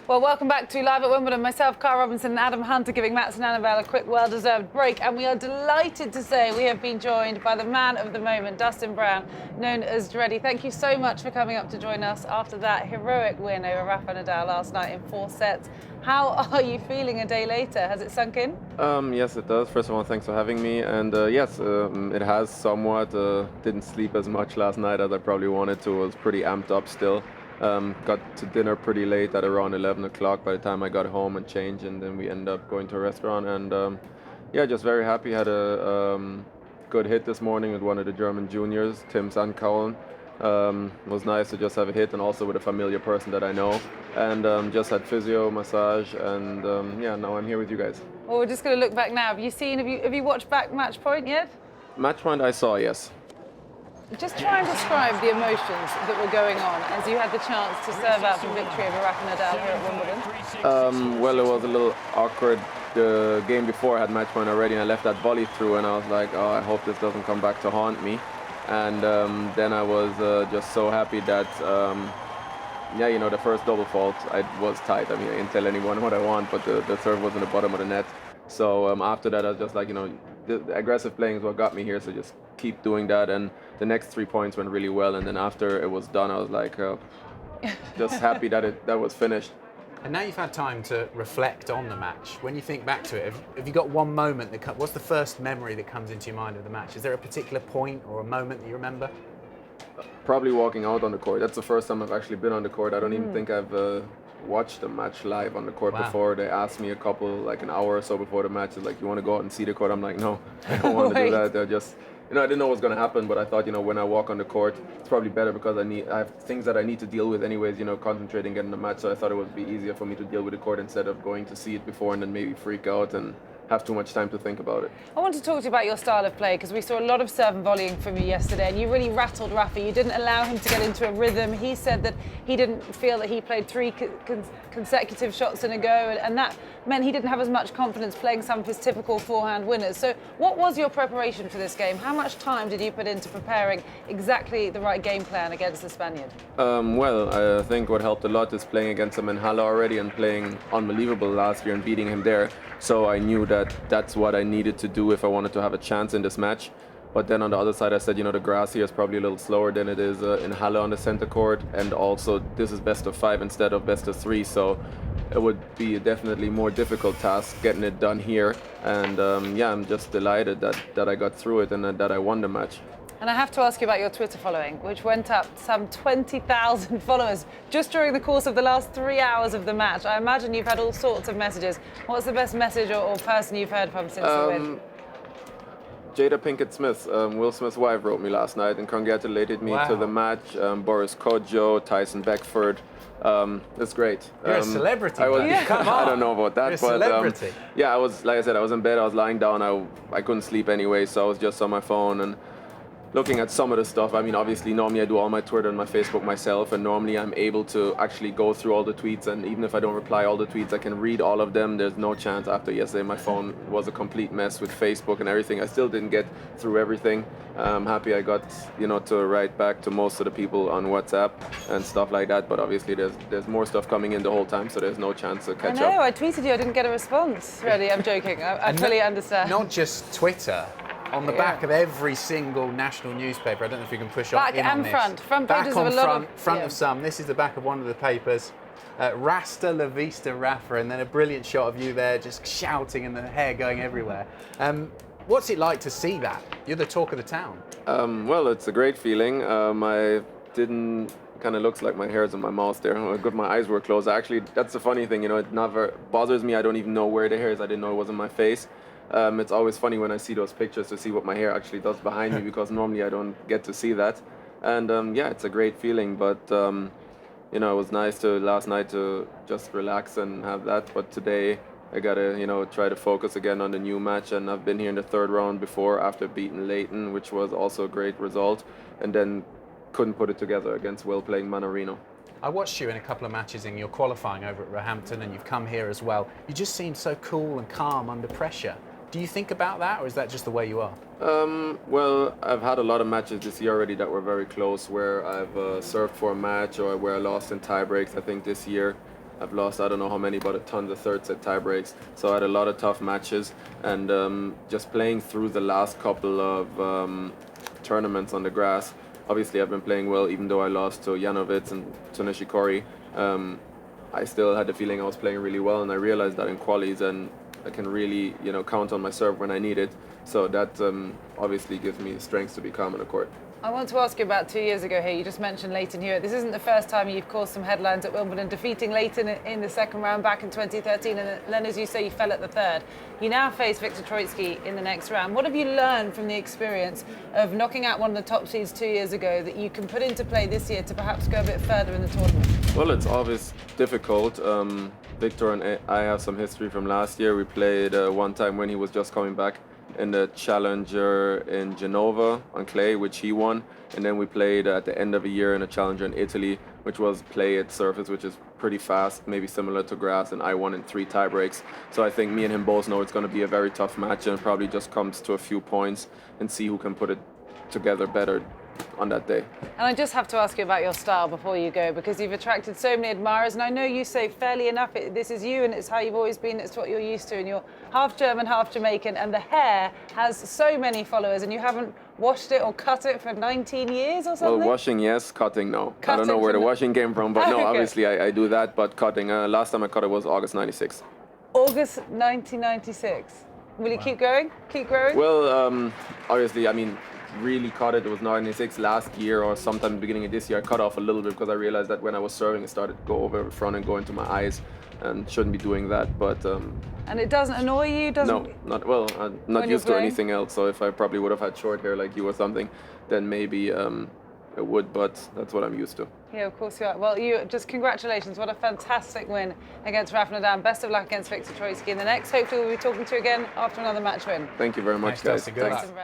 Well, welcome back to Live at Wimbledon. Myself, Cara Robinson and Adam Hunter giving Mats and Annabelle a quick, well-deserved break. And we are delighted to say we have been joined by the man of the moment, Dustin Brown, known as Dreddy. Thank you so much for coming up to join us after that heroic win over Rafael Nadal last night in 4 sets. How are you feeling a day later? Has it sunk in? Yes, it does. First of all, thanks for having me. And yes, it has somewhat. Didn't sleep as much last night as I probably wanted to. I was pretty amped up still. Got to dinner pretty late at around 11 o'clock by the time I got home and changed, and then we ended up going to a restaurant. And yeah, just very happy. Had a good hit this morning with one of the German juniors, Tim Sandkauen. Was nice to just have a hit, and also with a familiar person that I know. And just had physio, massage, and yeah, now I'm here with you guys. Well, we're just going to look back now. Have you watched back Match Point yet? Match point I saw, yes. Just try and describe the emotions that were going on as you had the chance to serve out for victory over Rafael Nadal here at Wimbledon. Well, it was a little awkward. The game before I had match point already, and I left that volley through, and I was like, oh, I hope this doesn't come back to haunt me. And then I was just so happy that, yeah, you know, the first double fault, I was tight. I mean, I didn't tell anyone what I want, but the serve was in the bottom of the net. So after that, I was just like, you know, the aggressive playing is what got me here, so just keep doing that. And the next 3 points went really well, and then after it was done, I was like, just happy that that was finished. And now you've had time to reflect on the match. When you think back to it, have you got one moment what's the first memory that comes into your mind of the match? Is there a particular point or a moment that you remember? Probably walking out on the court. That's the first time I've actually been on the court. I don't even think I've watched a match live on the court before. They asked me like an hour or so before the match, like, you want to go out and see the court? I'm like, no, I don't want to do that. They're just, you know, I didn't know what was going to happen, but I thought, you know, when I walk on the court, it's probably better because I have things that I need to deal with anyways, you know, concentrating getting the match. So I thought it would be easier for me to deal with the court instead of going to see it before and then maybe freak out and have too much time to think about it. I want to talk to you about your style of play, because we saw a lot of serve and volleying from you yesterday, and you really rattled Rafa. You didn't allow him to get into a rhythm. He said that he didn't feel that he played 3 consecutive shots in a go, and that meant he didn't have as much confidence playing some of his typical forehand winners. So what was your preparation for this game? How much time did you put into preparing exactly the right game plan against the Spaniard? Well, I think what helped a lot is playing against him in Halle already and playing unbelievable last year and beating him there. So I knew that that's what I needed to do if I wanted to have a chance in this match. But then on the other side, I said, you know, the grass here is probably a little slower than it is in Halle on the center court. And also, this is best of 5 instead of best of 3. So it would be a definitely more difficult task getting it done here. And yeah, I'm just delighted that I got through it and that I won the match. And I have to ask you about your Twitter following, which went up some 20,000 followers just during the course of the last 3 hours of the match. I imagine you've had all sorts of messages. What's the best message or person you've heard from since the win? Jada Pinkett Smith, Will Smith's wife, wrote me last night and congratulated me to the match. Boris Kodjoe, Tyson Beckford. It's great. You're a celebrity. Come on. I don't know about that, You're a celebrity. Yeah, I was, like I said, I was in bed. I was lying down. I couldn't sleep anyway, so I was just on my phone and looking at some of the stuff. I mean, obviously, normally I do all my Twitter and my Facebook myself, and normally I'm able to actually go through all the tweets, and even if I don't reply all the tweets, I can read all of them. There's no chance. After yesterday, my phone was a complete mess with Facebook and everything. I still didn't get through everything. I'm happy I got, you know, to write back to most of the people on WhatsApp and stuff like that, but obviously there's more stuff coming in the whole time, so there's no chance to catch up. I know, I tweeted you, I didn't get a response. Really, I'm joking. I fully understand. Not just Twitter. On the back of every single national newspaper. I don't know if you can push up in on this. Back and front. Front pages of a lot of... Front of some. This is the back of one of the papers. Rasta La Vista Rafa, and then a brilliant shot of you there just shouting and the hair going everywhere. What's it like to see that? You're the talk of the town. Well, it's a great feeling. I didn't... kind of looks like my hair's in my mouth there. My eyes were closed. Actually, that's the funny thing, you know, it never bothers me. I don't even know where the hair is. I didn't know it was in my face. It's always funny when I see those pictures to see what my hair actually does behind me, because normally I don't get to see that. And yeah, it's a great feeling, but you know, it was nice last night to just relax and have that. But today I gotta, you know, try to focus again on the new match. And I've been here in the 3rd round before after beating Leighton, which was also a great result, and then couldn't put it together against Will playing Manarino. I watched you in a couple of matches in your qualifying over at Roehampton, and you've come here as well. You just seem so cool and calm under pressure. Do you think about that, or is that just the way you are? Well, I've had a lot of matches this year already that were very close, where I've served for a match or where I lost in tie breaks. I think this year I've lost I don't know how many, but tons of third set tie breaks. So I had a lot of tough matches, and just playing through the last couple of tournaments on the grass. Obviously, I've been playing well, even though I lost to Janovic and to Nishikori. I still had the feeling I was playing really well, and I realized that in qualies, and I can really, count on my serve when I need it. So that obviously gives me strength to be calm on the court. I want to ask you about 2 years ago here. You just mentioned Leighton Hewitt. This isn't the first time you've caused some headlines at Wimbledon, defeating Leighton in the second round back in 2013, and then, as you say, you fell at the third. You now face Viktor Troicki in the next round. What have you learned from the experience of knocking out one of the top seeds 2 years ago that you can put into play this year to perhaps go a bit further in the tournament? Well, it's always difficult. Victor and I have some history from last year. We played one time when he was just coming back in the Challenger in Genova on clay, which he won. And then we played at the end of a year in a Challenger in Italy, which was play at surface, which is pretty fast, maybe similar to grass, and I won in 3 tie breaks. So I think me and him both know it's going to be a very tough match, and it probably just comes to a few points and see who can put it together better on that day. And I just have to ask you about your style before you go, because you've attracted so many admirers, and I know you say fairly enough, this is you and it's how you've always been, it's what you're used to, and you're half German, half Jamaican, and the hair has so many followers, and you haven't washed it or cut it for 19 years or something? Well, washing, yes. Cutting, no. I don't know where the washing came from, but no, Okay. obviously I do that, but cutting, last time I cut it was August 96. August 1996. Will you keep going? Keep growing? Well, obviously, really cut it. It was 96 last year or sometime beginning of this year. I cut off a little bit because I realized that when I was serving, it started to go over the front and go into my eyes, and shouldn't be doing that. But and it doesn't annoy you? no, not well. I'm not When you're used to playing? anything else. So if I probably would have had short hair like you or something, then maybe it would. But that's what I'm used to. Yeah, of course you are. Well, congratulations. What a fantastic win against Rafael Nadal. Best of luck against Viktor Troicki in the next. Hopefully we'll be talking to you again after another match win. Thank you very much, Thanks, guys. Dustin. Good luck. Dustin Brown.